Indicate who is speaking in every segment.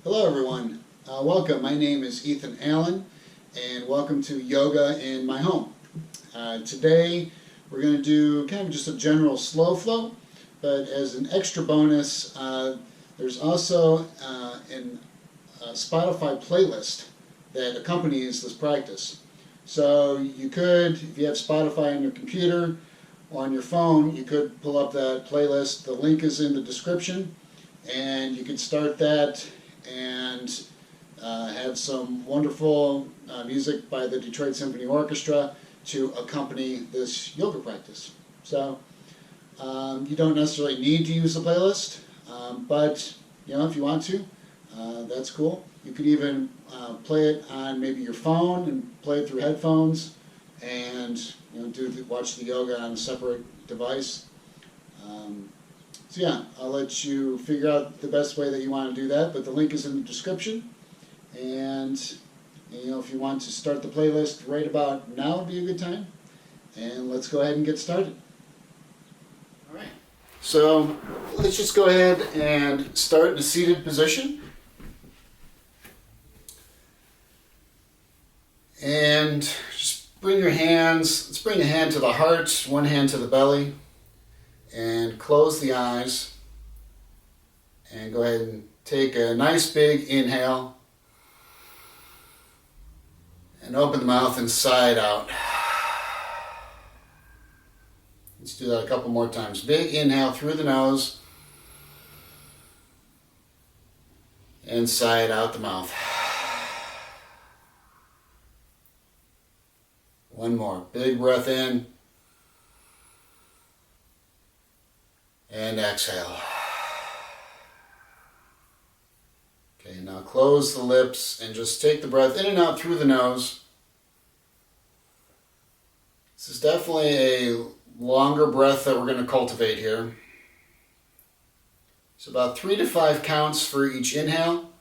Speaker 1: Hello everyone, welcome. My name is Ethan Allen and welcome to Yoga in My Home. Today we're going to do kind of just a general slow flow, but as an extra bonus there's also a Spotify playlist that accompanies this practice. So you could, if you have Spotify on your computer or on your phone, you could pull up that playlist. The link is in the description and you could start that and have some wonderful music by the Detroit Symphony Orchestra to accompany this yoga practice. So you don't necessarily need to use the playlist, but if you want to, that's cool. You could even play it on maybe your phone and play it through headphones, and watch the yoga on a separate device. So yeah, I'll let you figure out the best way that you want to do that, but the link is in the description. And if you want to start the playlist right about now would be a good time. And let's go ahead and get started. All right. So let's just go ahead and start in a seated position. And just bring your hands, let's bring a hand to the heart, one hand to the belly. And close the eyes and go ahead and take a nice big inhale and open the mouth and sigh it out. Let's do that a couple more times. Big inhale through the nose and sigh it out the mouth. One more. Big breath in. And exhale. Okay, now close the lips and just take the breath in and out through the nose. This is definitely a longer breath that we're going to cultivate here. It's about 3 to 5 counts for each inhale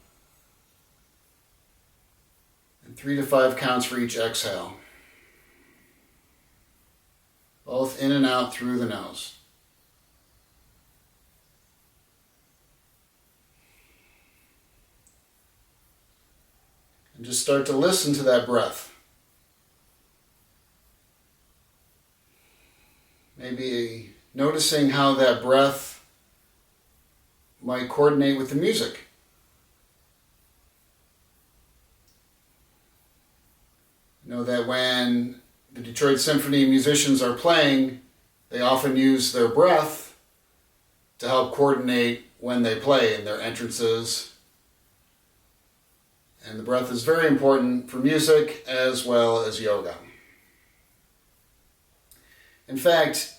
Speaker 1: and 3 to 5 counts for each exhale. Both in and out through the nose. And just start to listen to that breath. Maybe noticing how that breath might coordinate with the music. Know that when the Detroit Symphony musicians are playing, they often use their breath to help coordinate when they play in their entrances. And the breath is very important for music as well as yoga. In fact,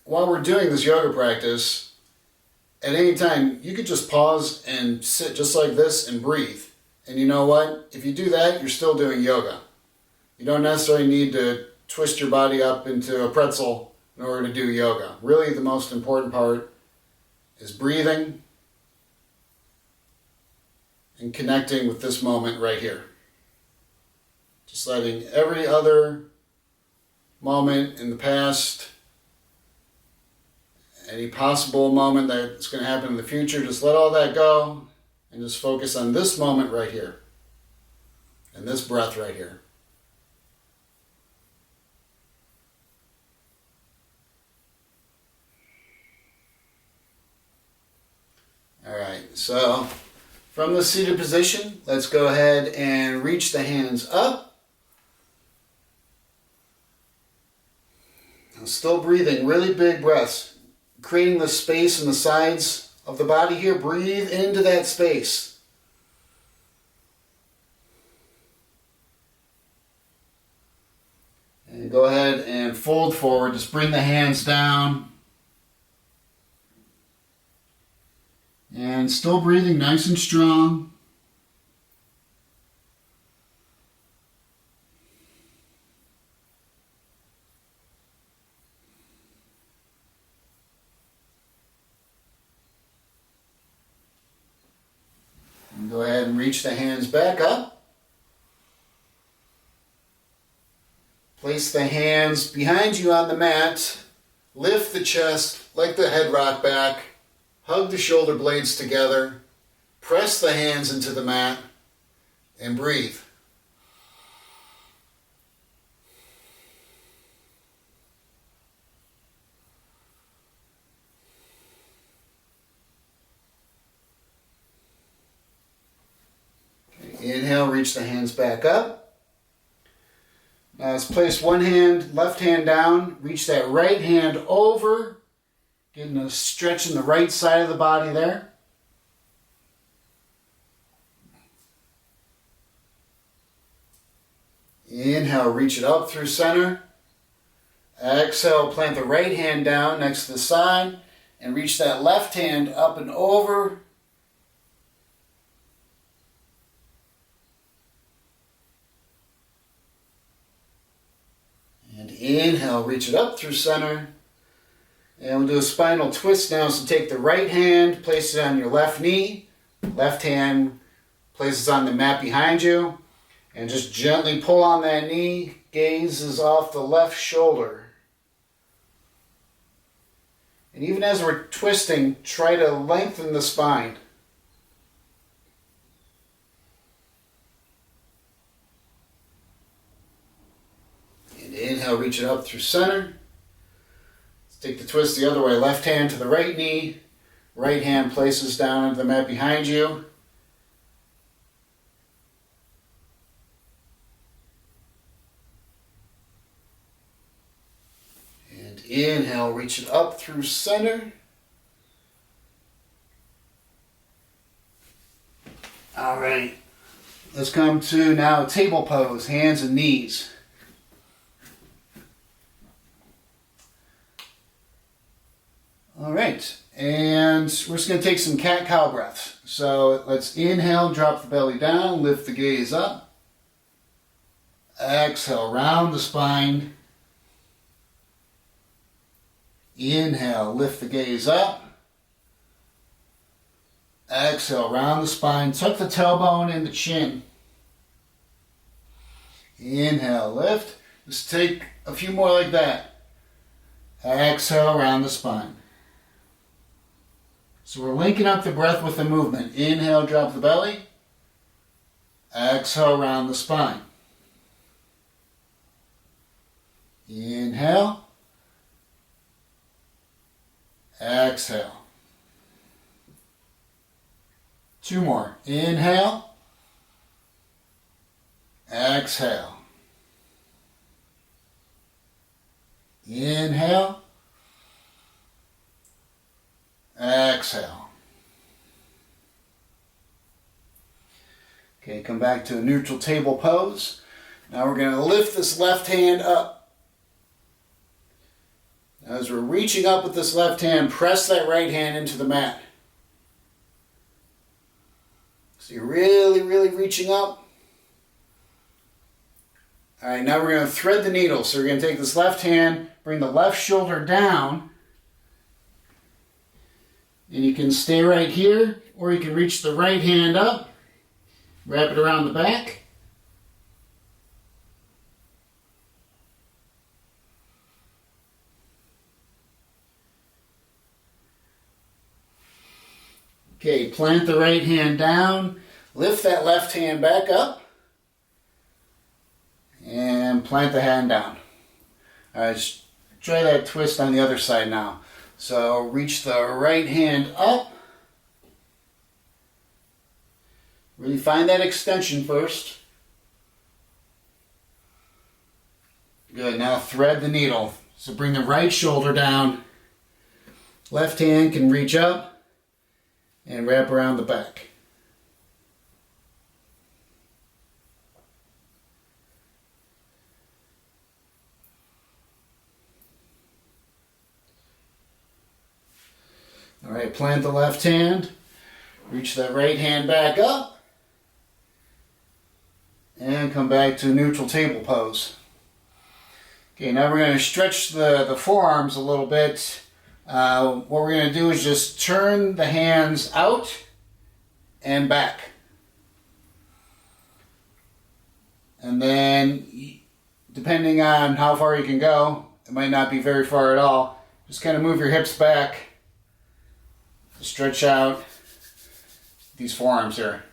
Speaker 1: while we're doing this yoga practice, at any time, you could just pause and sit just like this and breathe. And you know what? If you do that, you're still doing yoga. You don't necessarily need to twist your body up into a pretzel in order to do yoga. Really, the most important part is breathing and connecting with this moment right here. Just letting every other moment in the past, any possible moment that's going to happen in the future, just let all that go and just focus on this moment right here and this breath right here. All right, so from the seated position, let's go ahead and reach the hands up. Now still breathing, really big breaths. Creating the space in the sides of the body here. Breathe into that space. And go ahead and fold forward. Just bring the hands down. And still breathing nice and strong. And go ahead and reach the hands back up. Place the hands behind you on the mat. Lift the chest, let the head rock back. Hug the shoulder blades together. Press the hands into the mat and breathe. Okay, inhale, reach the hands back up. Now let's place one hand, left hand down, reach that right hand over, getting a stretch in the right side of the body there. Inhale, reach it up through center. Exhale, plant the right hand down next to the side and reach that left hand up and over. And inhale, reach it up through center. And we'll do a spinal twist now. So take the right hand, place it on your left knee. Left hand places on the mat behind you. And just gently pull on that knee. Gaze is off the left shoulder. And even as we're twisting, try to lengthen the spine. And inhale, reach it up through center. Let's take the twist the other way. Left hand to the right knee. Right hand places down onto the mat behind you. Inhale, reach it up through center. All right. Let's come to now table pose, hands and knees. All right. And we're just going to take some cat-cow breaths. So let's inhale, drop the belly down, lift the gaze up. Exhale, round the spine. Inhale, lift the gaze up. Exhale, round the spine. Tuck the tailbone in the chin. Inhale, lift. Just take a few more like that. Exhale, round the spine. So we're linking up the breath with the movement. Inhale, drop the belly. Exhale, round the spine. Inhale. Exhale. Two more. Inhale. Exhale. Inhale. Exhale. Okay, come back to a neutral table pose. Now we're going to lift this left hand up. As we're reaching up with this left hand, press that right hand into the mat. So you're really, really reaching up. All right, now we're going to thread the needle. So we're going to take this left hand, bring the left shoulder down. And you can stay right here, or you can reach the right hand up, wrap it around the back. Okay, plant the right hand down, lift that left hand back up, and plant the hand down. All right, let's try that twist on the other side now. So reach the right hand up. Really find that extension first. Good, now thread the needle. So bring the right shoulder down. Left hand can reach up and wrap around the back. All right, plant the left hand, reach that right hand back up, and come back to neutral table pose. Okay, now we're going to stretch the forearms a little bit. What we're going to do is just turn the hands out and back. And then, depending on how far you can go, it might not be very far at all, just kind of move your hips back, stretch out,
Speaker 2: these forearms here.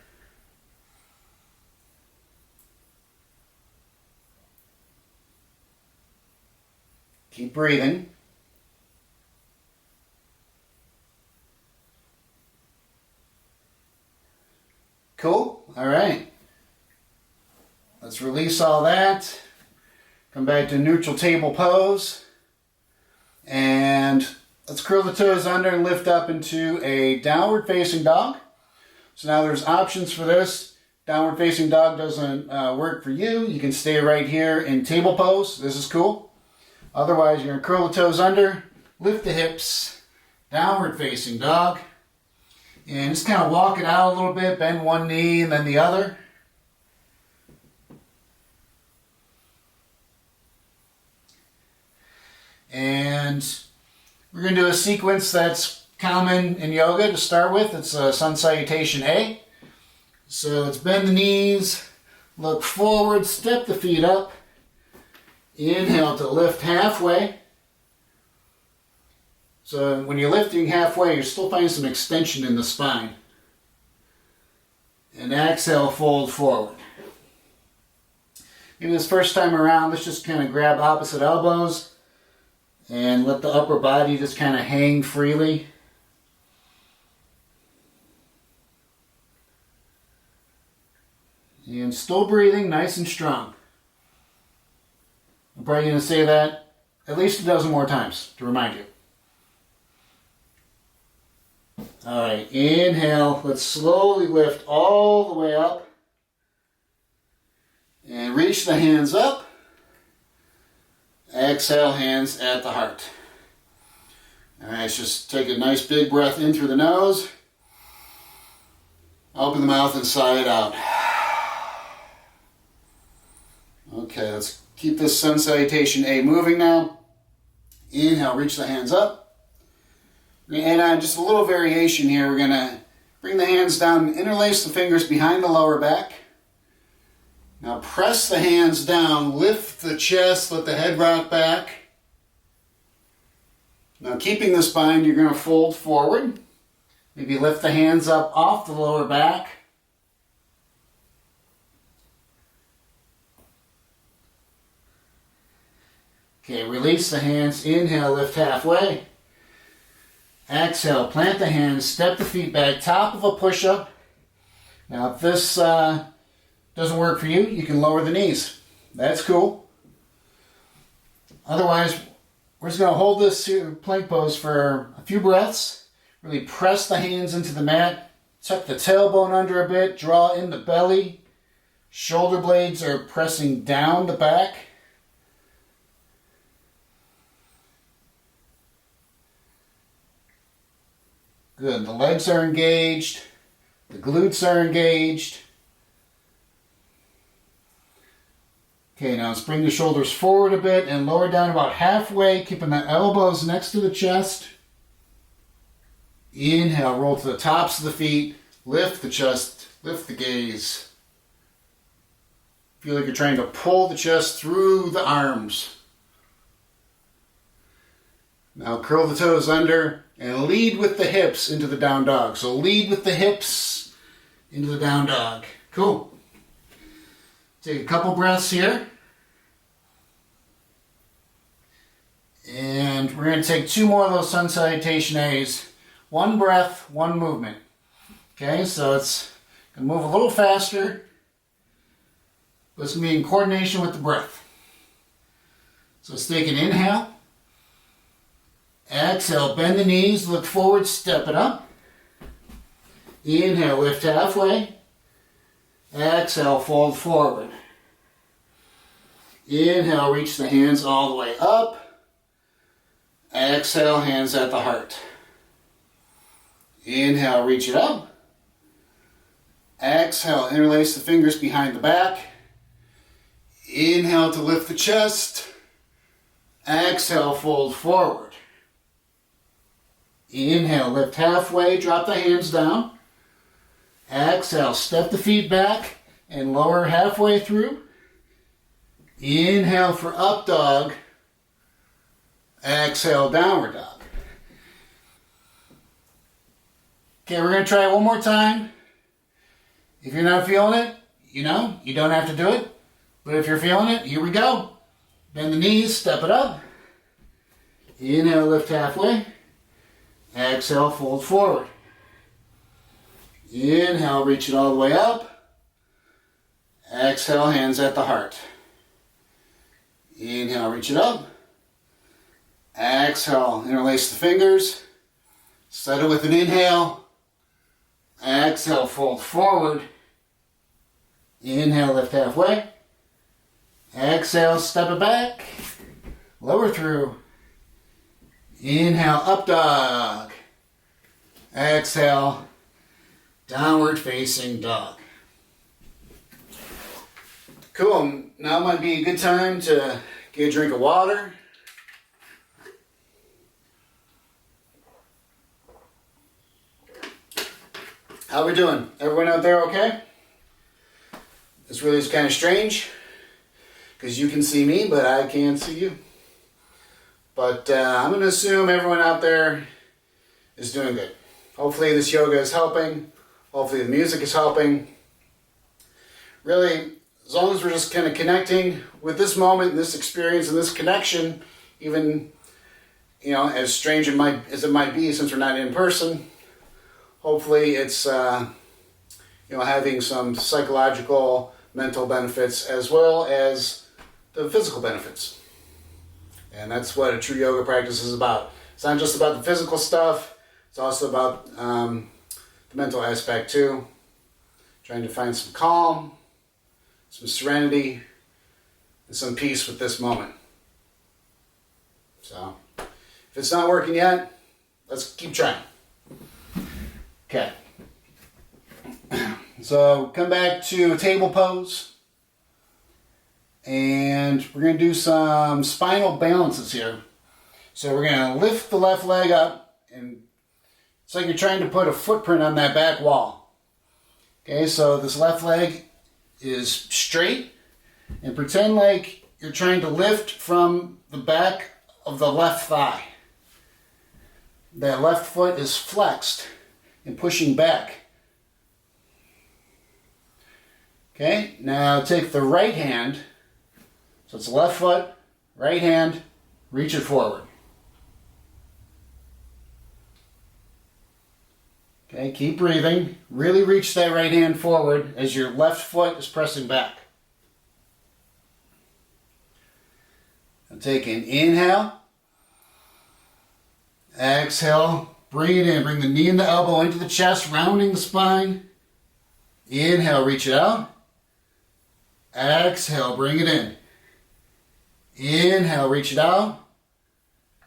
Speaker 2: Keep breathing. Cool. All right. Let's release all that. Come back to neutral table pose. And let's curl the toes under and lift up into a downward facing dog. So now there's options for this. Downward facing dog doesn't work for you. You can stay right here in table pose. This is cool. Otherwise, you're going to curl the toes under, lift the hips, downward facing dog. And just kind of walk it out a little bit, bend one knee and then the other. And we're going to do a sequence that's common in yoga to start with. It's a Sun Salutation A. So let's bend the knees, look forward, step the feet up. Inhale to lift halfway. So when you're lifting halfway, you're still finding some extension in the spine. And exhale, fold forward. Maybe this first time around, let's just kind of grab opposite elbows and let the upper body just kind of hang freely. And still breathing nice and strong. I'm probably going to say that at least a dozen more times to remind you. Alright, inhale. Let's slowly lift all the way up. And reach the hands up. Exhale, hands at the heart. Alright, let's just take a nice big breath in through the nose. Open the mouth and sigh it out. Okay, let's keep this Sun Salutation A moving now. Inhale, reach the hands up. We're going to add on just a little variation here. We're going to bring the hands down and interlace the fingers behind the lower back. Now press the hands down, lift the chest, let the head rock back. Now keeping the spine, you're going to fold forward. Maybe lift the hands up off the lower back. Okay, release the hands. Inhale, lift halfway. Exhale, plant the hands, step the feet back, top of a push-up. Now if this doesn't work for you, you can lower the knees. That's cool. Otherwise, we're just going to hold this plank pose for a few breaths. Really press the hands into the mat. Tuck the tailbone under a bit. Draw in the belly. Shoulder blades are pressing down the back. Good. The legs are engaged. The glutes are engaged. Okay, now let's bring the shoulders forward a bit and lower down about halfway, keeping the elbows next to the chest. Inhale, roll to the tops of the feet, lift the chest, lift the gaze. Feel like you're trying to pull the chest through the arms. Now curl the toes under and lead with the hips into the down dog. So lead with the hips into the down dog. Cool. Take a couple breaths here. And we're going to take two more of those Sun Salutation A's. One breath, one movement. Okay, so it's going to move a little faster. But it's going to be in coordination with the breath. So let's take an inhale. Exhale, bend the knees, look forward, step it up. Inhale, lift halfway. Exhale, fold forward. Inhale, reach the hands all the way up. Exhale, hands at the heart. Inhale, reach it up. Exhale, interlace the fingers behind the back. Inhale to lift the chest. Exhale, fold forward. Inhale, lift halfway, drop the hands down. Exhale, step the feet back and lower halfway through. Inhale for up dog. Exhale, downward dog. Okay, we're going to try it one more time. If you're not feeling it, you don't have to do it. But if you're feeling it, here we go. Bend the knees, step it up. Inhale, lift halfway. Exhale, fold forward. Inhale, reach it all the way up. Exhale, hands at the heart. Inhale, reach it up. Exhale, interlace the fingers. Set it with an inhale. Exhale, fold forward. Inhale, lift halfway. Exhale, step it back. Lower through. Inhale, up dog. Exhale, downward facing dog. Cool. Now might be a good time to get a drink of water. How we doing? Everyone out there okay? This really is kind of strange because you can see me, but I can't see you. But I'm going to assume everyone out there is doing good. Hopefully this yoga is helping. Hopefully the music is helping. Really, as long as we're just kind of connecting with this moment, this experience, and this connection, even, as strange as it might be since we're not in person, hopefully it's, having some psychological, mental benefits as well as the physical benefits. And that's what a true yoga practice is about. It's not just about the physical stuff, it's also about the mental aspect too. Trying to find some calm, some serenity, and some peace with this moment. So, if it's not working yet, let's keep trying. Okay. So, come back to a table pose. And we're going to do some spinal balances here. So we're going to lift the left leg up, and it's like you're trying to put a footprint on that back wall. Okay, so this left leg is straight, and pretend like you're trying to lift from the back of the left thigh. That left foot is flexed and pushing back. Okay, now take the right hand. So it's left foot, right hand, reach it forward. Okay, keep breathing. Really reach that right hand forward as your left foot is pressing back. And take an inhale. Exhale, bring it in. Bring the knee and the elbow into the chest, rounding the spine. Inhale, reach it out. Exhale, bring it in. Inhale, reach it out.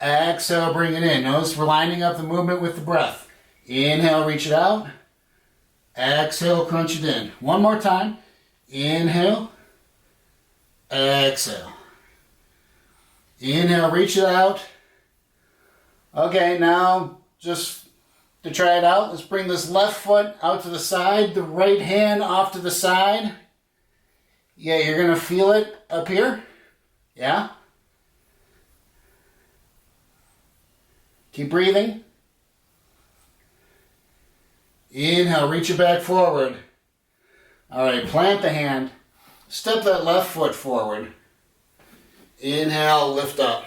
Speaker 2: Exhale, bring it in. Notice we're lining up the movement with the breath. Inhale, reach it out. Exhale, crunch it in. One more time. Inhale. Exhale. Inhale, reach it out. Okay, now just to try it out, let's bring this left foot out to the side, the right hand off to the side. Yeah, you're going to feel it up here. Yeah? Keep breathing. Inhale, reach it back forward. All right, plant the hand. Step that left foot forward. Inhale, lift up.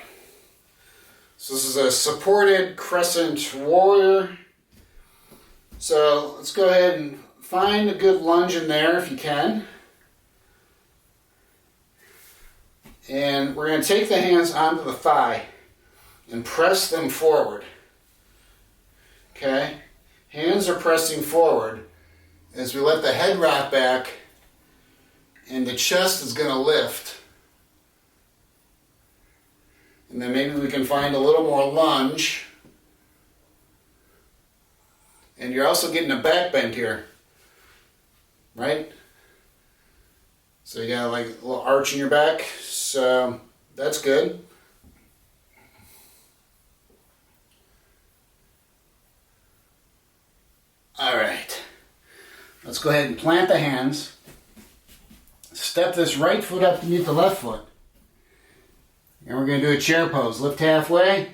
Speaker 2: So this is a supported crescent warrior. So let's go ahead and find a good lunge in there if you can. And we're going to take the hands onto the thigh and press them forward. Okay? Hands are pressing forward as we let the head rock back and the chest is going to lift. And then maybe we can find a little more lunge. And you're also getting a back bend here. Right? So you got like a little arch in your back. So that's good. All right. Let's go ahead and plant the hands. Step this right foot up to meet the left foot. And we're going to do a chair pose. Lift halfway.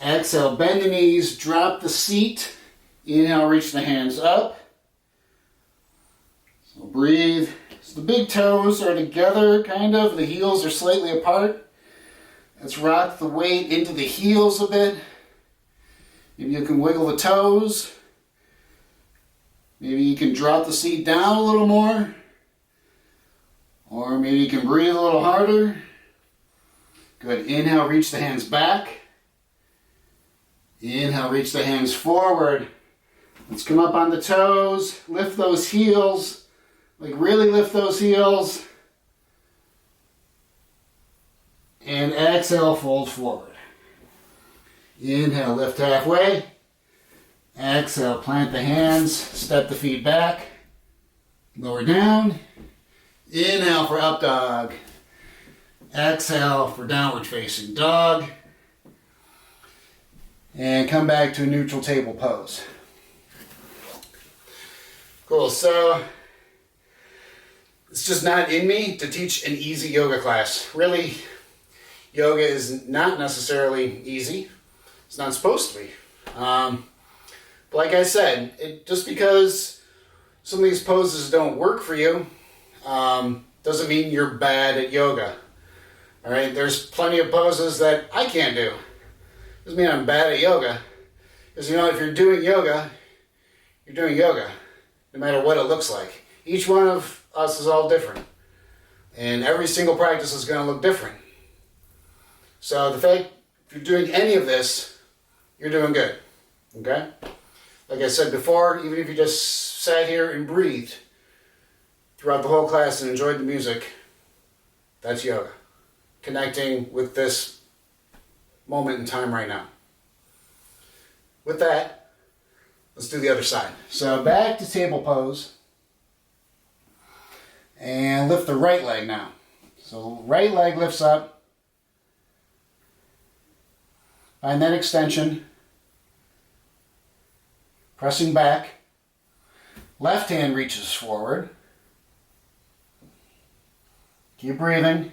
Speaker 2: Exhale, bend the knees, drop the seat. Inhale, reach the hands up. So breathe. So the big toes are together, kind of. The heels are slightly apart. Let's rock the weight into the heels a bit. Maybe you can wiggle the toes. Maybe you can drop the seat down a little more. Or maybe you can breathe a little harder. Good. Inhale, reach the hands back. Inhale, reach the hands forward. Let's come up on the toes. Lift those heels. Like really lift those heels. And exhale, fold forward. Inhale, lift halfway. Exhale, plant the hands. Step the feet back. Lower down. Inhale for up dog. Exhale for downward facing dog. And come back to a neutral table pose. Cool, so it's just not in me to teach an easy yoga class. Really, yoga is not necessarily easy. It's not supposed to be. But like I said, just because some of these poses don't work for you, doesn't mean you're bad at yoga. All right, there's plenty of poses that I can't do. Doesn't mean I'm bad at yoga. Because if you're doing yoga, you're doing yoga, no matter what it looks like. Each one of us is all different. And every single practice is going to look different. So the fact, if you're doing any of this, you're doing good. Okay? Like I said before, even if you just sat here and breathed throughout the whole class and enjoyed the music, that's yoga. Connecting with this moment in time right now. With that, let's do the other side. So back to table pose. And lift the right leg now. So right leg lifts up. Find that extension. Pressing back. Left hand reaches forward. Keep breathing.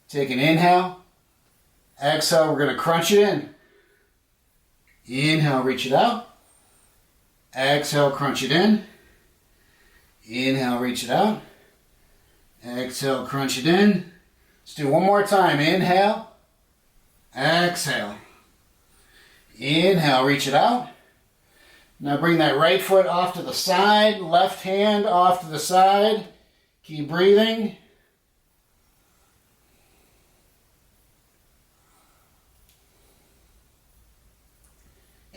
Speaker 2: Take an inhale. Exhale, we're going to crunch it in. Inhale, reach it out. Exhale, crunch it in. Inhale, reach it out. Exhale, crunch it in. Let's do one more time. Inhale. Exhale. Inhale, reach it out. Now bring that right foot off to the side. Left hand off to the side. Keep breathing.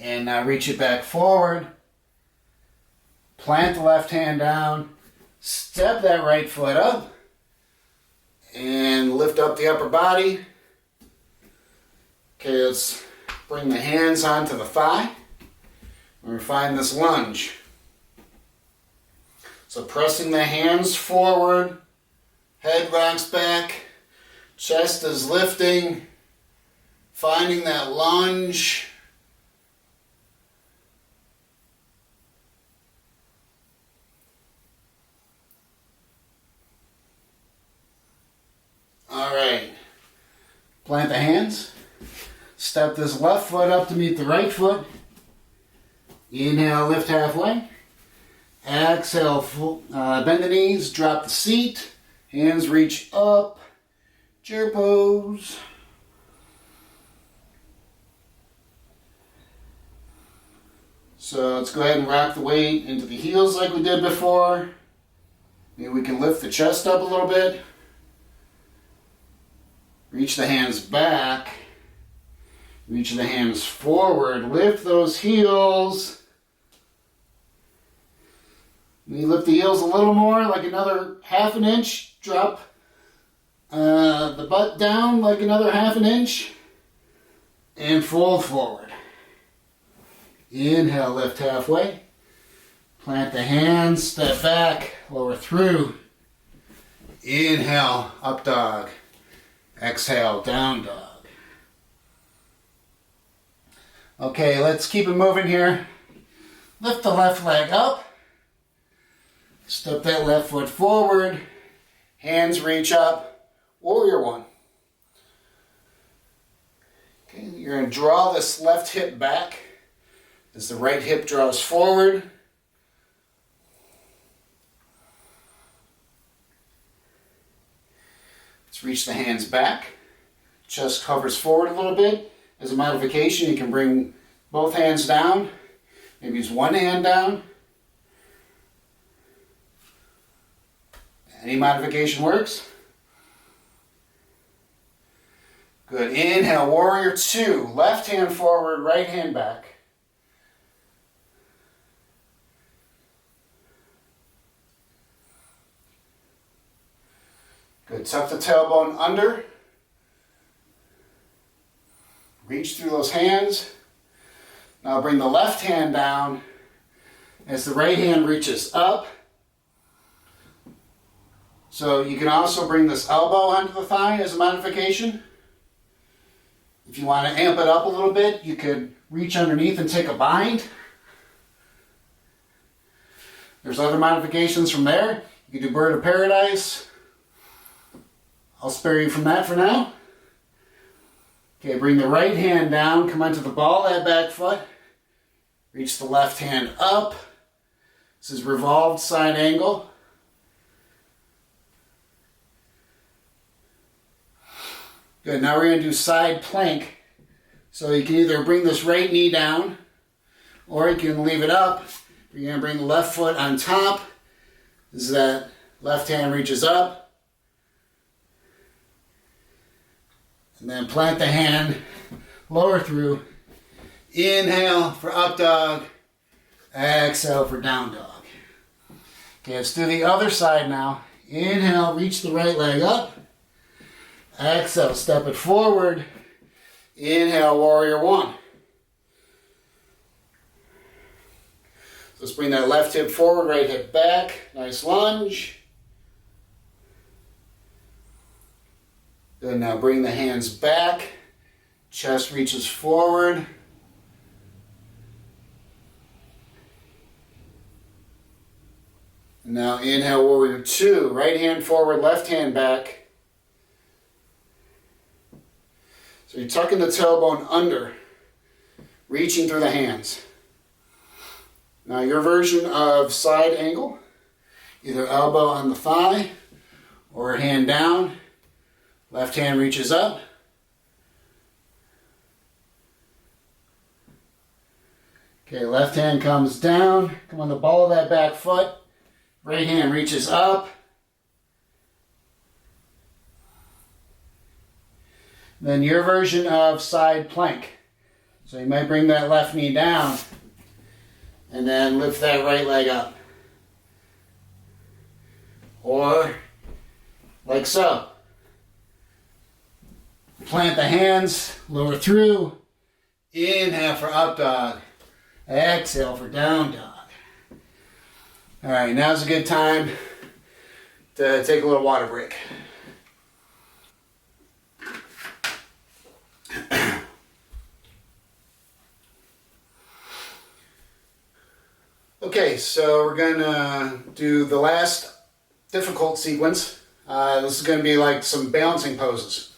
Speaker 2: And now reach it back forward. Plant the left hand down. Step that right foot up. And lift up the upper body. Okay, let's bring the hands onto the thigh. We're going to find this lunge. So pressing the hands forward. Head rocks back. Chest is lifting. Finding that lunge. All right, plant the hands, step this left foot up to meet the right foot, inhale, lift halfway, exhale, bend the knees, drop the seat, hands reach up, chair pose. So let's go ahead and rock the weight into the heels like we did before. Maybe we can lift the chest up a little bit. Reach the hands back. Reach the hands forward. Lift those heels. Maybe lift the heels a little more, like another half an inch. Drop the butt down like another half an inch. And fold forward. Inhale, lift halfway. Plant the hands, step back, lower through. Inhale, up dog. Exhale, down dog. Okay, let's keep it moving here. Lift the left leg up. Step that left foot forward. Hands reach up. Warrior one. Okay, you're going to draw this left hip back as the right hip draws forward. reach the hands back. Chest hovers forward a little bit. As a modification, you can bring both hands down. Maybe use one hand down. Any modification works. Good. Inhale, warrior two. Left hand forward, right hand back. Good. Tuck the tailbone under. Reach through those hands. Now bring the left hand down as the right hand reaches up. So you can also bring this elbow under the thigh as a modification. If you want to amp it up a little bit, you could reach underneath and take a bind. There's other modifications from there. You can do bird of paradise. I'll spare you from that for now. Okay, bring the right hand down, come onto the ball of that back foot. Reach the left hand up. This is revolved side angle. Good, now we're going to do side plank. So you can either bring this right knee down, or you can leave it up. You're going to bring the left foot on top. This is that left hand reaches up. And then plant the hand, lower through. Inhale for up dog. Exhale for down dog. Okay, let's do the other side now. Inhale, reach the right leg up. Exhale, step it forward. Inhale, warrior one. So let's bring that left hip forward, right hip back. Nice lunge. Good, now bring the hands back. Chest reaches forward. Now inhale, warrior two. Right hand forward, left hand back. So you're tucking the tailbone under, reaching through the hands. Now your version of side angle, either elbow on the thigh or hand down. Left hand reaches up. Okay, left hand comes down. Come on the ball of that back foot. Right hand reaches up. Then your version of side plank. So you might bring that left knee down and then lift that right leg up. Or like so. Plant the hands, lower through. Inhale for up dog. Exhale for down dog. All right, now's a good time to take a little water break. Okay, so we're gonna do the last difficult sequence. This is gonna be like some balancing poses.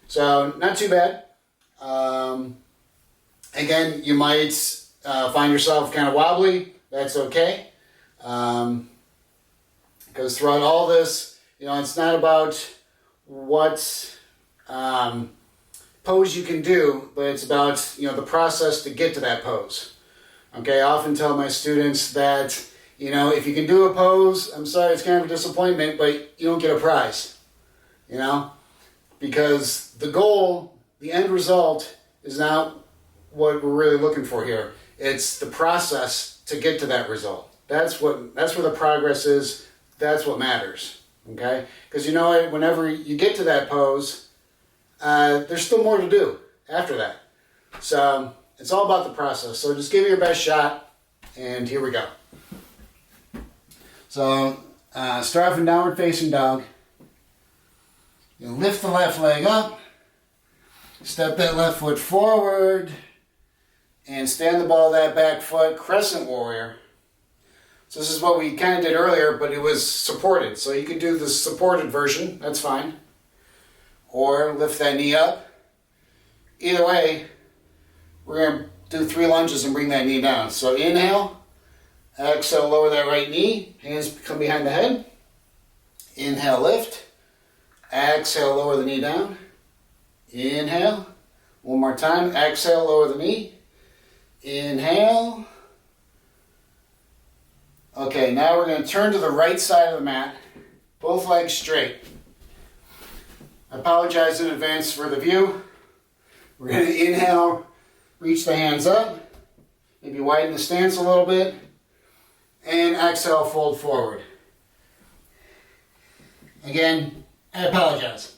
Speaker 2: So not too bad. Again, you might find yourself kind of wobbly. That's okay. Because throughout all this, it's not about what pose you can do, but it's about the process to get to that pose. Okay, I often tell my students that if you can do a pose, I'm sorry, it's kind of a disappointment, but you don't get a prize. Because the goal, the end result, is not what we're really looking for here. It's the process to get to that result. That's where the progress is. That's what matters. Okay? Because whenever you get to that pose, there's still more to do after that. So it's all about the process. So just give it your best shot, and here we go. So start off in downward facing dog. You lift the left leg up, step that left foot forward, and stand the ball of that back foot, crescent warrior. So this is what we kind of did earlier, but it was supported. So you could do the supported version, that's fine. Or lift that knee up. Either way, we're going to do 3 lunges and bring that knee down. So inhale, exhale, lower that right knee, hands come behind the head. Inhale, lift. Exhale, lower the knee down. Inhale. One more time. Exhale, lower the knee. Inhale. Okay, now we're going to turn to the right side of the mat. Both legs straight. I apologize in advance for the view. We're going to inhale, reach the hands up. Maybe widen the stance a little bit. And exhale, fold forward. Again, I apologize.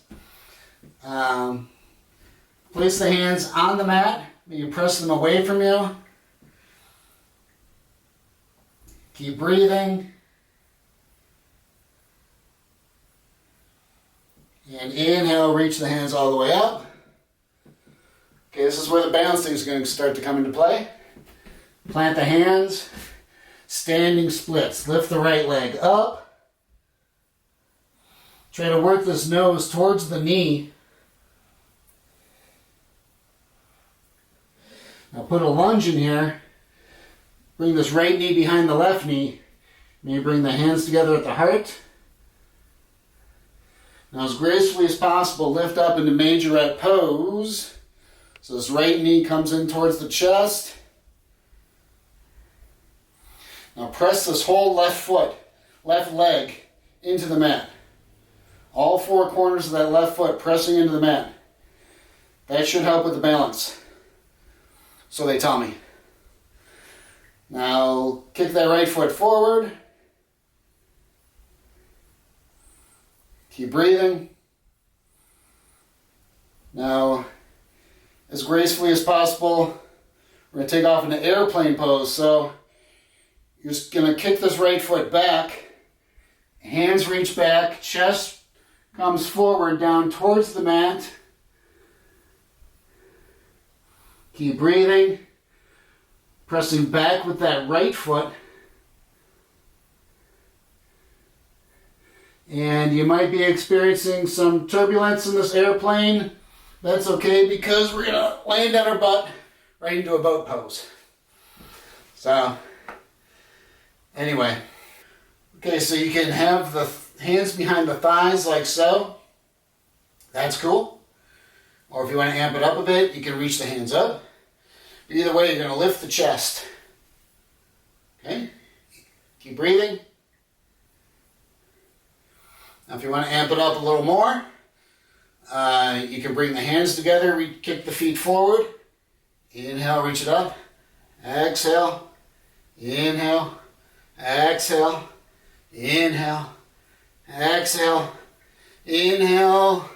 Speaker 2: Place the hands on the mat. You press them away from you. Keep breathing. And inhale, reach the hands all the way up. Okay, this is where the balancing is going to start to come into play. Plant the hands. Standing splits. Lift the right leg up. Try to work this nose towards the knee. Now put a lunge in here. Bring this right knee behind the left knee. Maybe bring the hands together at the heart. Now as gracefully as possible, lift up into majorette pose. So this right knee comes in towards the chest. Now press this whole left foot, left leg into the mat. All four corners of that left foot pressing into the mat. That should help with the balance. So they tell me. Now kick that right foot forward. Keep breathing. Now, as gracefully as possible, we're going to take off into airplane pose. So you're just going to kick this right foot back. Hands reach back. Chest comes forward down towards the mat. Keep breathing. Pressing back with that right foot. And you might be experiencing some turbulence in this airplane. That's okay because we're going to land on our butt right into a boat pose. So, anyway. Okay, so you can have the hands behind the thighs like so. That's cool. Or if you want to amp it up a bit, you can reach the hands up. Either way, you're going to lift the chest. Okay? Keep breathing. Now, if you want to amp it up a little more, you can bring the hands together, kick the feet forward. Inhale, reach it up. Exhale. Inhale. Exhale. Inhale. Exhale. Inhale.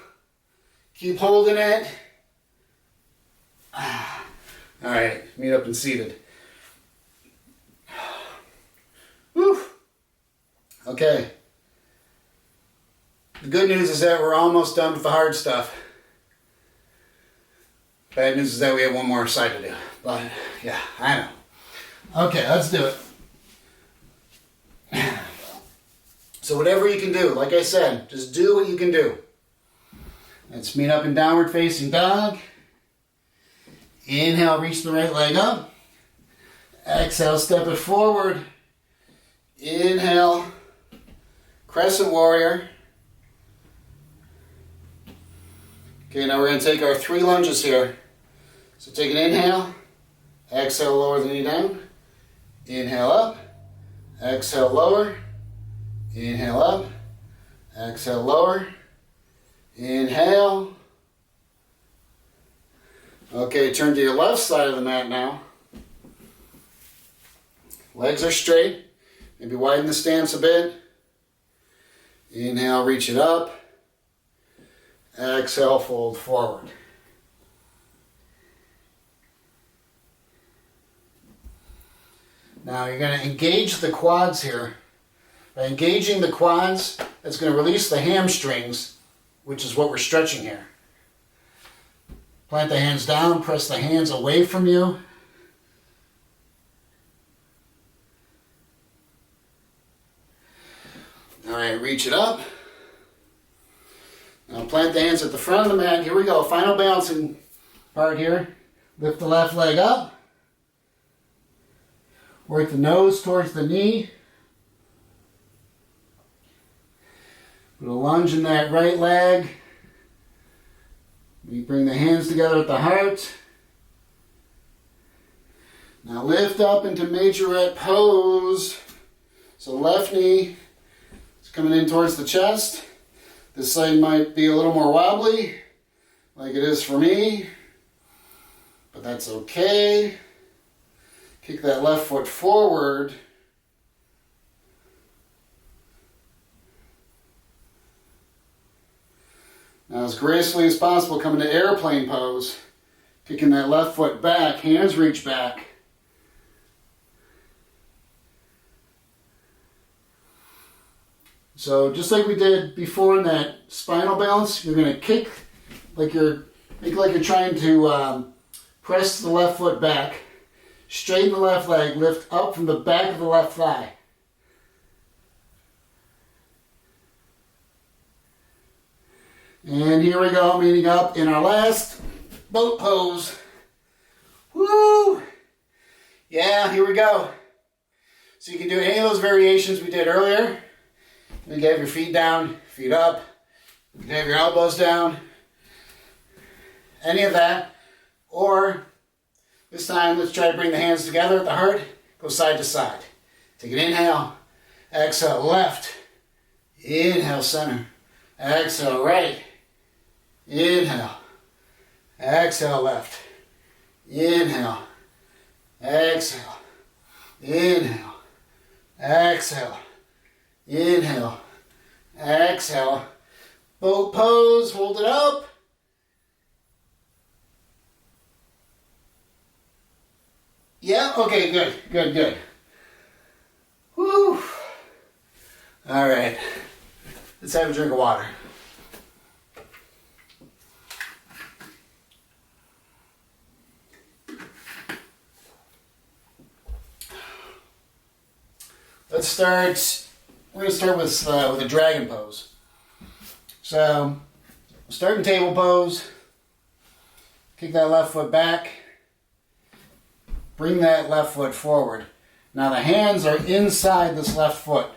Speaker 2: Keep holding it. All right, meet up and seated. Whew. Okay. The good news is that we're almost done with the hard stuff. Bad news is that we have one more side to do. But, yeah, I know. Okay, let's do it. So whatever you can do, like I said, just do what you can do. Let's meet up in downward facing dog. Inhale, reach the right leg up. Exhale, step it forward. Inhale, crescent warrior. Okay, now we're going to take our 3 lunges here. So take an inhale. Exhale, lower the knee down. Inhale up. Exhale, lower. Inhale up. Exhale, lower. Inhale. Okay, turn to your left side of the mat now. Legs are straight. Maybe widen the stance a bit. Inhale, reach it up. Exhale, fold forward. Now you're going to engage the quads here. By engaging the quads, that's going to release the hamstrings, which is what we're stretching here. Plant the hands down, press the hands away from you. All right, reach it up. Now plant the hands at the front of the mat. Here we go, final balancing part here. Lift the left leg up. Work the nose towards the knee. Put a lunge in that right leg. You bring the hands together at the heart. Now lift up into majorette pose. So left knee is coming in towards the chest. This side might be a little more wobbly, like it is for me, but that's okay. Kick that left foot forward. Now as gracefully as possible, come into airplane pose. Kicking that left foot back, hands reach back. So just like we did before in that spinal balance, you're going to kick like make like you're trying to press the left foot back. Straighten the left leg, lift up from the back of the left thigh. And here we go, meeting up in our last boat pose. Woo! Yeah, here we go. So you can do any of those variations we did earlier. You can have your feet down, feet up. You can have your elbows down. Any of that. Or this time, let's try to bring the hands together at the heart. Go side to side. Take an inhale. Exhale, left. Inhale, center. Exhale, right. Inhale. Exhale, left. Inhale. Exhale. Inhale. Exhale. Inhale. Exhale. Boat pose. Hold it up. Yeah? Okay, good. Good, good. Whew. All right. Let's have a drink of water. Let's start. We're going to start with a dragon pose. So, start in table pose. Kick that left foot back. Bring that left foot forward. Now the hands are inside this left foot.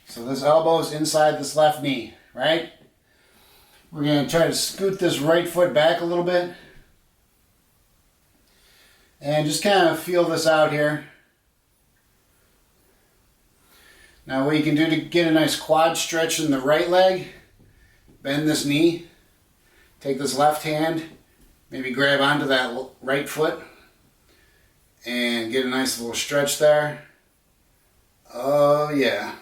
Speaker 2: So this elbow is inside this left knee, right? We're going to try to scoot this right foot back a little bit. And just kind of feel this out here. Now what you can do to get a nice quad stretch in the right leg, bend this knee, take this left hand, maybe grab onto that right foot, and get a nice little stretch there. Oh yeah.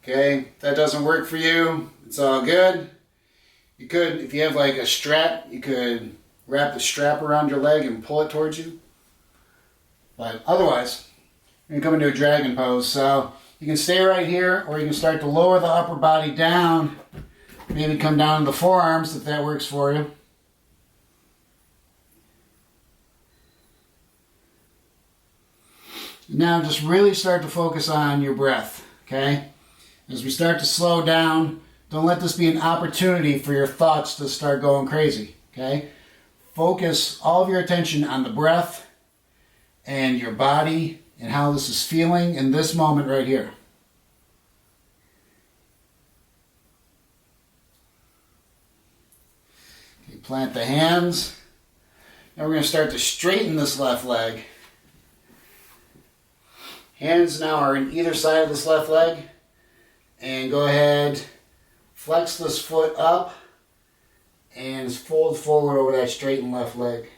Speaker 2: Okay, if that doesn't work for you, it's all good. You could, if you have like a strap, you could wrap the strap around your leg and pull it towards you. But otherwise, you're going to come into a dragon pose. So you can stay right here, or you can start to lower the upper body down. Maybe come down to the forearms if that works for you. Now just really start to focus on your breath, okay? As we start to slow down, don't let this be an opportunity for your thoughts to start going crazy, okay? Focus all of your attention on the breath and your body and how this is feeling in this moment right here. Okay, plant the hands. Now we're going to start to straighten this left leg. Hands now are on either side of this left leg. And go ahead, flex this foot up and fold forward over that straightened left leg.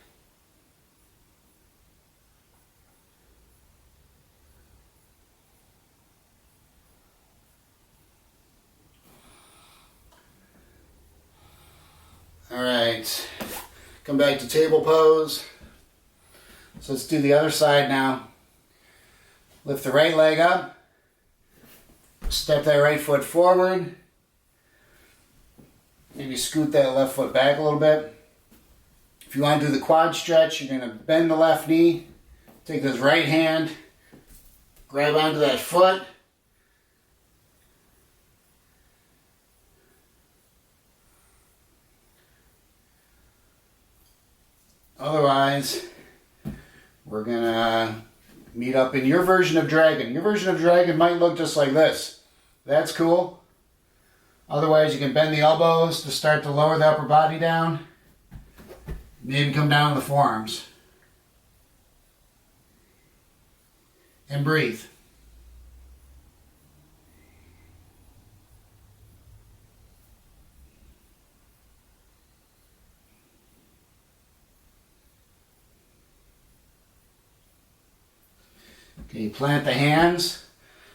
Speaker 2: All right, come back to table pose. So let's do the other side now. Lift the right leg up. Step that right foot forward. Maybe scoot that left foot back a little bit. If you want to do the quad stretch, you're going to bend the left knee. Take this right hand. Grab onto that foot. Otherwise, we're going to meet up in your version of dragon. Your version of dragon might look just like this. That's cool. Otherwise, you can bend the elbows to start to lower the upper body down. Maybe come down to the forearms. And breathe. Okay, plant the hands.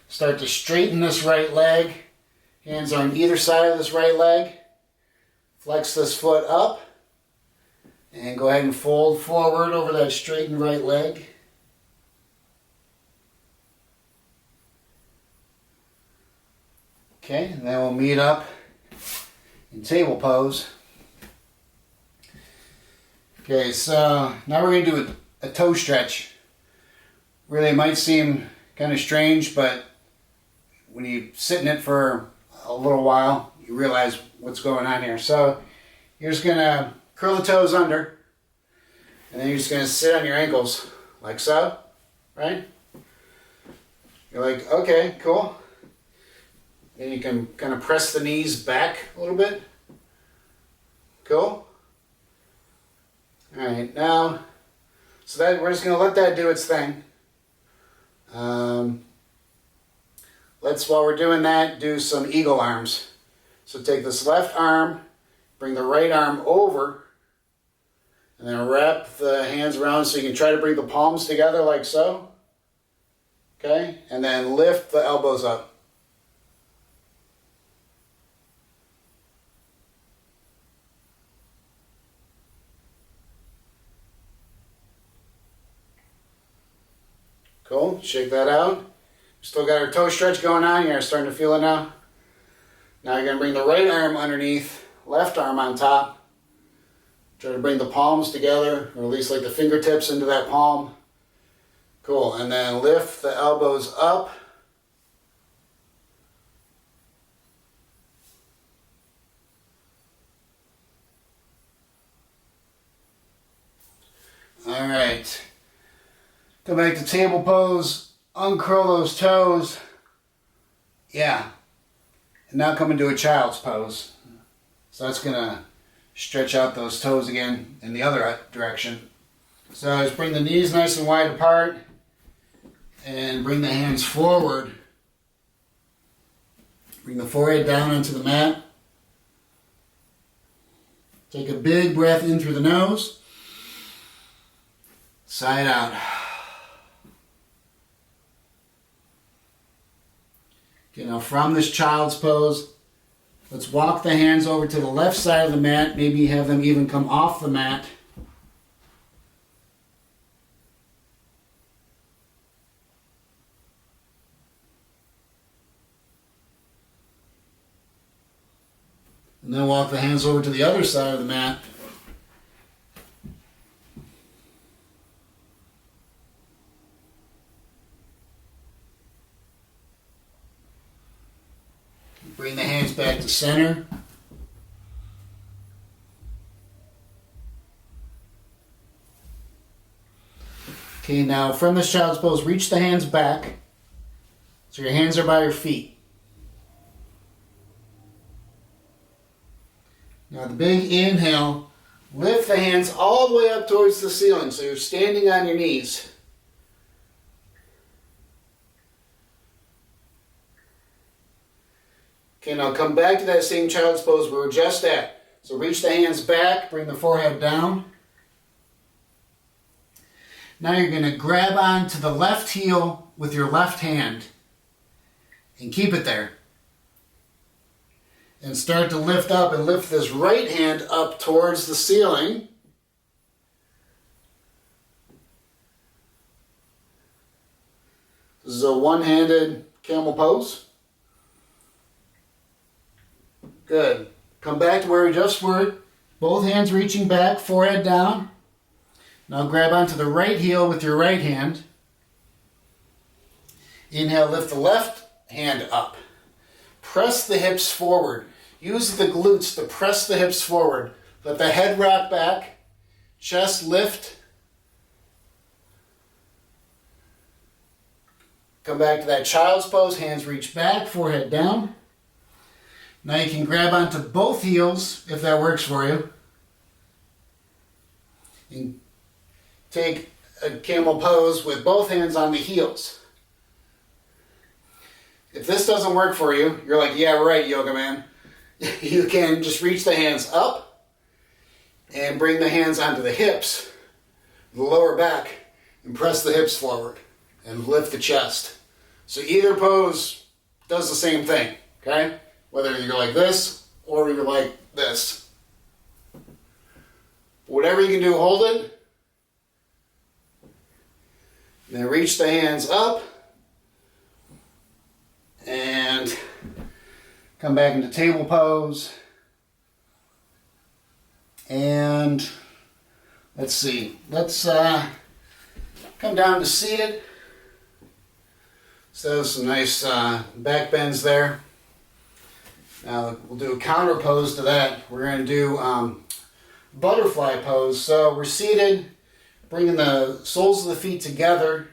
Speaker 2: Start to straighten this right leg. Hands are on either side of this right leg. Flex this foot up. And go ahead and fold forward over that straightened right leg. Okay, and then we'll meet up in table pose. Okay, so now we're going to do a toe stretch. Really, it might seem kind of strange, but when you sit in it for a little while, you realize what's going on here. So you're just going to curl the toes under, and then you're just going to sit on your ankles like so, right? You're like, okay, cool. Then you can kind of press the knees back a little bit. Cool. All right, now, so that we're just going to let that do its thing. Let's, while we're doing that, do some eagle arms. So take this left arm, bring the right arm over, and then wrap the hands around so you can try to bring the palms together like so. Okay, and then lift the elbows up. Cool, shake that out. Still got our toe stretch going on here, starting to feel it now. Now you're going to bring the right arm underneath, left arm on top. Try to bring the palms together, or at least like the fingertips into that palm. Cool, and then lift the elbows up. All right. Go back to table pose. Uncurl those toes. Yeah. And now come into a child's pose. So that's going to stretch out those toes again in the other direction. So just bring the knees nice and wide apart. And bring the hands forward. Bring the forehead down onto the mat. Take a big breath in through the nose. Side out. Okay, now from this child's pose, let's walk the hands over to the left side of the mat. Maybe have them even come off the mat. And then walk the hands over to the other side of the mat. Bring the hands back to center. Okay, now from this child's pose, reach the hands back so your hands are by your feet. Now the big inhale, lift the hands all the way up towards the ceiling so you're standing on your knees. Okay, now come back to that same child's pose we were just at. So reach the hands back, bring the forehead down. Now you're going to grab onto the left heel with your left hand and keep it there. And start to lift up and lift this right hand up towards the ceiling. This is a one-handed camel pose. Good. Come back to where we just were. Both hands reaching back, forehead down. Now grab onto the right heel with your right hand. Inhale, lift the left hand up. Press the hips forward. Use the glutes to press the hips forward. Let the head rock back. Chest lift. Come back to that child's pose. Hands reach back, forehead down. Now you can grab onto both heels if that works for you. And take a camel pose with both hands on the heels. If this doesn't work for you, you're like, yeah, right, yoga man. You can just reach the hands up and bring the hands onto the hips, the lower back, and press the hips forward and lift the chest. So either pose does the same thing, okay? Whether you're like this or you're like this. Whatever you can do, hold it. Then reach the hands up and come back into table pose. And let's see, let's come down to seated. So some nice back bends there. Now we'll do a counter pose to that. We're going to do butterfly pose. So we're seated, bringing the soles of the feet together,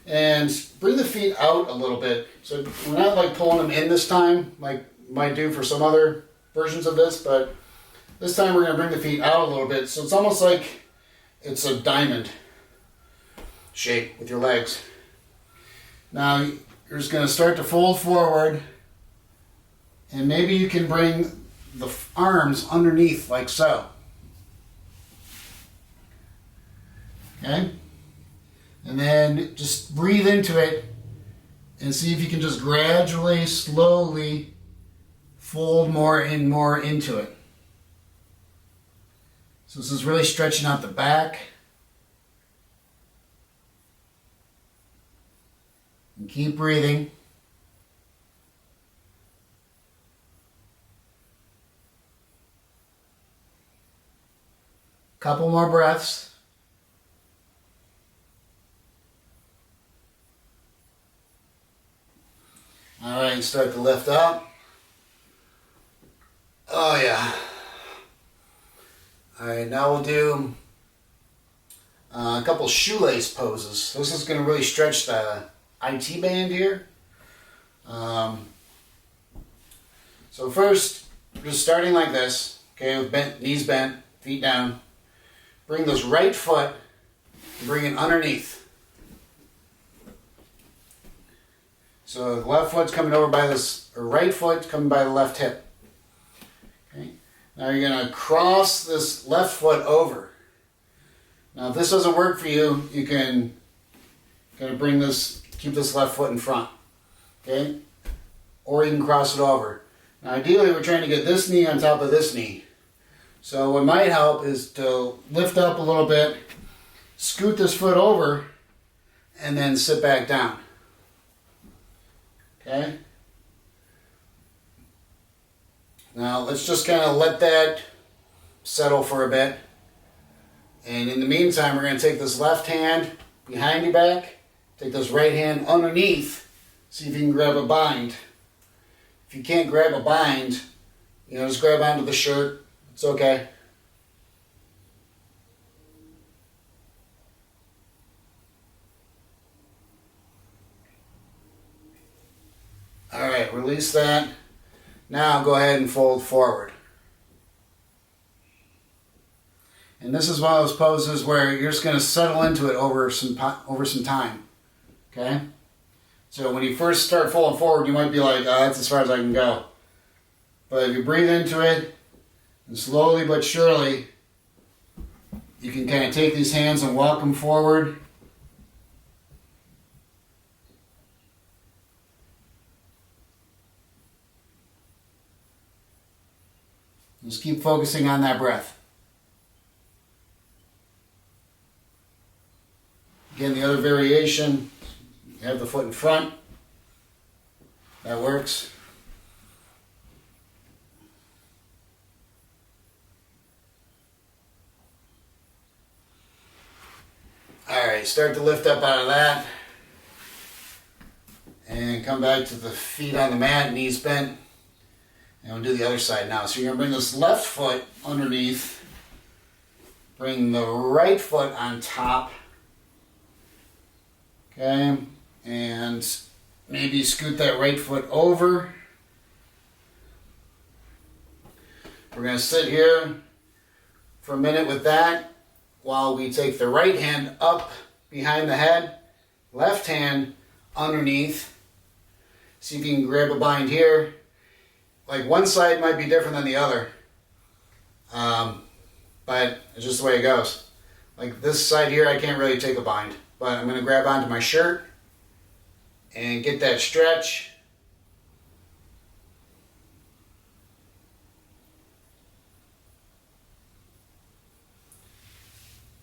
Speaker 2: and bring the feet out a little bit. So we're not like pulling them in this time, like might do for some other versions of this, but this time we're going to bring the feet out a little bit. So it's almost like it's a diamond shape with your legs. Now you're just going to start to fold forward, and maybe you can bring the arms underneath like so. Okay? And then just breathe into it and see if you can just gradually, slowly fold more and more into it. So this is really stretching out the back. And keep breathing. Couple more breaths. All right, start to lift up. Oh yeah. All right, now we'll do a couple shoelace poses. This is going to really stretch the IT band here. So first, we're just starting like this, okay, with bent, knees bent, feet down. Bring this right foot and bring it underneath. So the left foot's coming over by this, or right foot's coming by the left hip. Okay. Now you're going to cross this left foot over. Now if this doesn't work for you, you can kind of bring this, keep this left foot in front. Okay? Or you can cross it over. Now ideally we're trying to get this knee on top of this knee. So what might help is to lift up a little bit, scoot this foot over, and then sit back down. Okay? Now let's just kind of let that settle for a bit. And in the meantime, we're going to take this left hand behind your back, take this right hand underneath, see if you can grab a bind. If you can't grab a bind, just grab onto the shirt. It's okay. All right, release that. Now go ahead and fold forward. And this is one of those poses where you're just going to settle into it over some time. Okay? So when you first start folding forward, you might be like, oh, that's as far as I can go. But if you breathe into it, and slowly but surely, you can kind of take these hands and walk them forward. Just keep focusing on that breath. Again, the other variation, you have the foot in front. That works. All right, start to lift up out of that. And come back to the feet on the mat, knees bent. And we'll do the other side now. So you're going to bring this left foot underneath. Bring the right foot on top. Okay, and maybe scoot that right foot over. We're going to sit here for a minute with that while we take the right hand up behind the head, left hand underneath. See if you can grab a bind here. Like one side might be different than the other, but it's just the way it goes. Like this side here, I can't really take a bind, but I'm going to grab onto my shirt and get that stretch.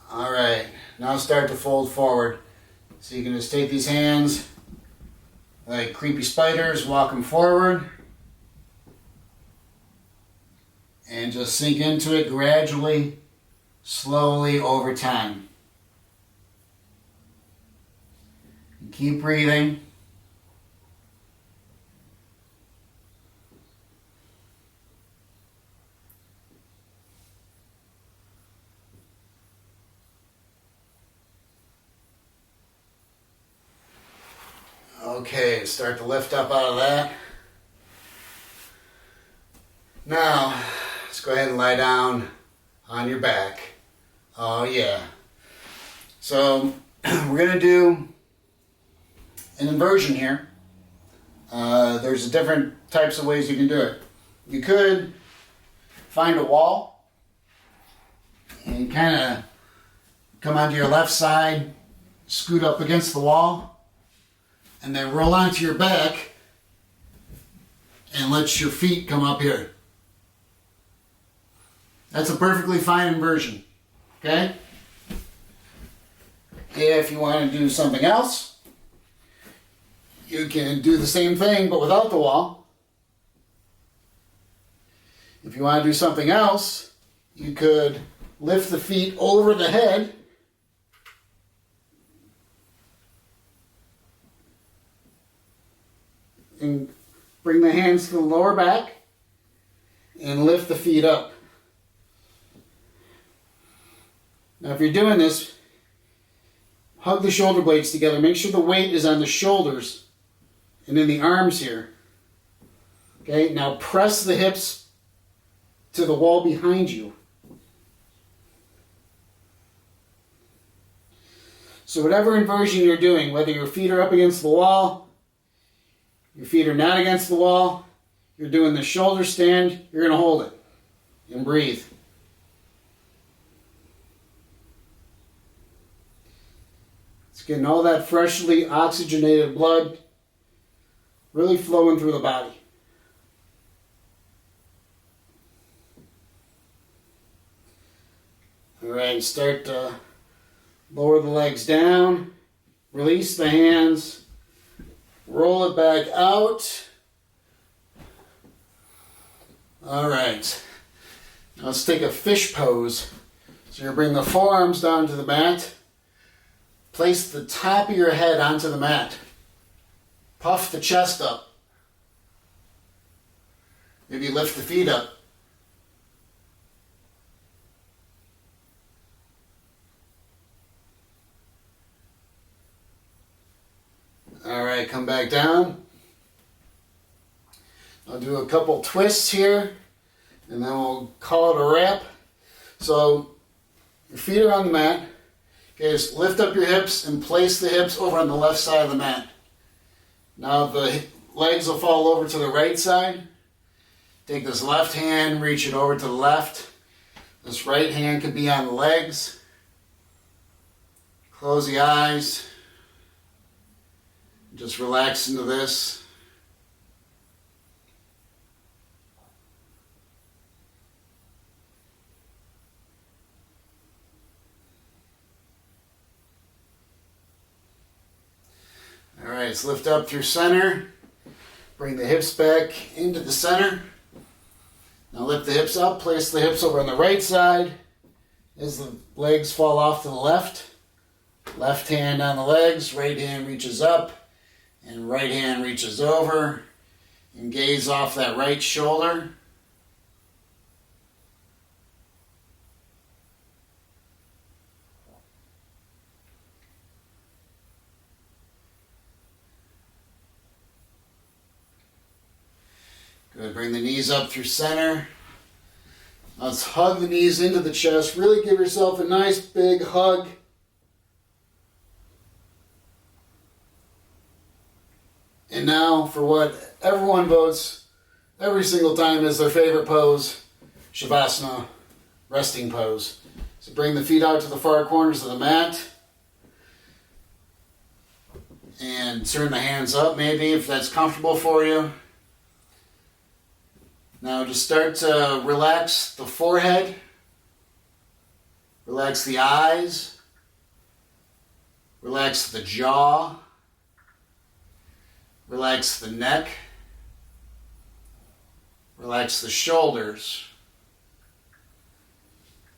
Speaker 2: All right, now start to fold forward. So you can just take these hands like creepy spiders, walk them forward, and just sink into it gradually, slowly over time. And keep breathing. Okay, start to lift up out of that. Now, let's go ahead and lie down on your back. Oh yeah. So, we're going to do an inversion here. There's different types of ways you can do it. You could find a wall and kind of come onto your left side, scoot up against the wall, and then roll onto your back and let your feet come up here. That's a perfectly fine inversion, okay? If you want to do something else, you can do the same thing but without the wall. If you want to do something else, you could lift the feet over the head and bring the hands to the lower back and lift the feet up. Now if you're doing this, hug the shoulder blades together. Make sure the weight is on the shoulders and in the arms here. Okay, now press the hips to the wall behind you. So whatever inversion you're doing, whether your feet are up against the wall, your feet are not against the wall, you're doing the shoulder stand, you're going to hold it and breathe. It's getting all that freshly oxygenated blood really flowing through the body. All right, start to lower the legs down, release the hands, roll it back out. All right, now let's take a fish pose. So you're bringing the forearms down to the mat. Place the top of your head onto the mat. Puff the chest up. Maybe lift the feet up. All right, come back down. I'll do a couple twists here, and then we'll call it a wrap. So, your feet are on the mat. Okay, just lift up your hips and place the hips over on the left side of the mat. Now the legs will fall over to the right side. Take this left hand, reach it over to the left. This right hand could be on the legs. Close the eyes. Just relax into this. All right, let's lift up through center. Bring the hips back into the center. Now lift the hips up, place the hips over on the right side as the legs fall off to the left. Left hand on the legs, right hand reaches up, and right hand reaches over. And gaze off that right shoulder. Good, bring the knees up through center. Let's hug the knees into the chest. Really give yourself a nice big hug. And now for what everyone votes every single time is their favorite pose, Shavasana, resting pose. So bring the feet out to the far corners of the mat. And turn the hands up maybe if that's comfortable for you. Now just start to relax the forehead. Relax the eyes. Relax the jaw. Relax the neck. Relax the shoulders.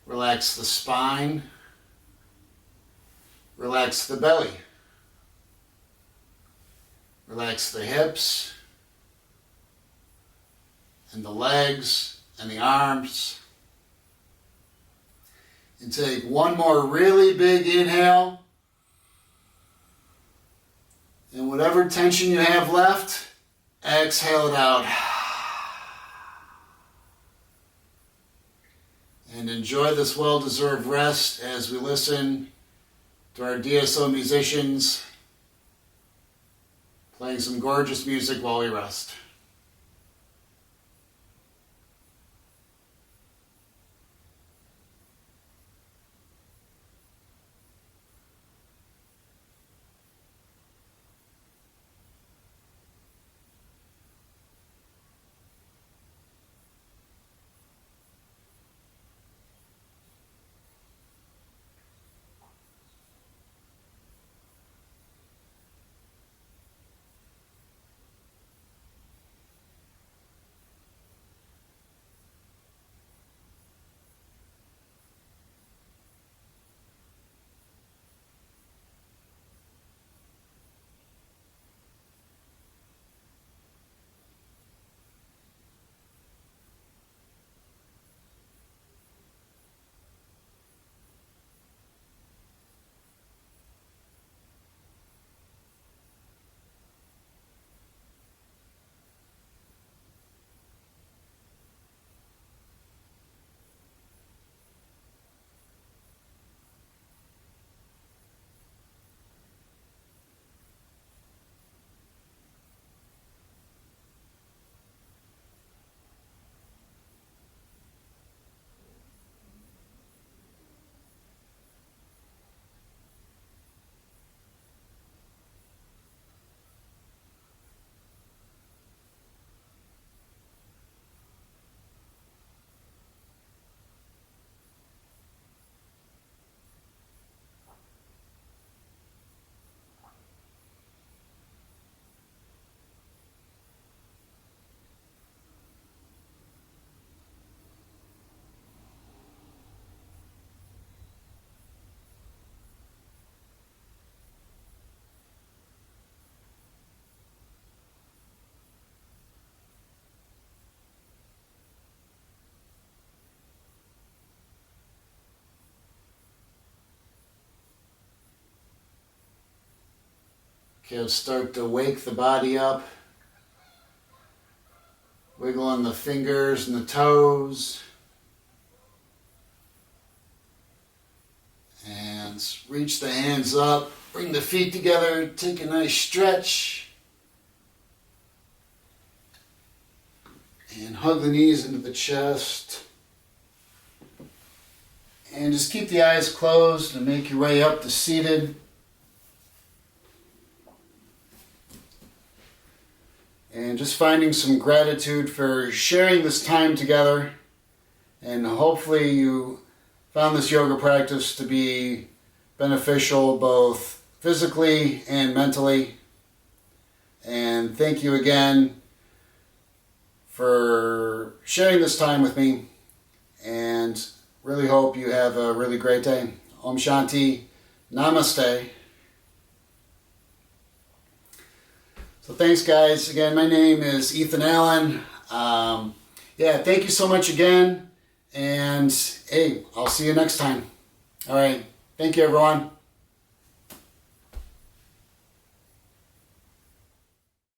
Speaker 2: Relax the spine. Relax the belly. Relax the hips and the legs and the arms. And take one more really big inhale. And whatever tension you have left, exhale it out. And enjoy this well-deserved rest as we listen to our DSO musicians playing some gorgeous music while we rest. Okay, start to wake the body up. Wiggling the fingers and the toes. And reach the hands up. Bring the feet together. Take a nice stretch. And hug the knees into the chest. And just keep the eyes closed and make your way up to seated. And just finding some gratitude for sharing this time together. And hopefully you found this yoga practice to be beneficial both physically and mentally. And thank you again for sharing this time with me. And really hope you have a really great day. Om Shanti. Namaste. So thanks, guys. Again, my name is Ethan Allen. Thank you so much again. And hey, I'll see you next time. All right. Thank you, everyone.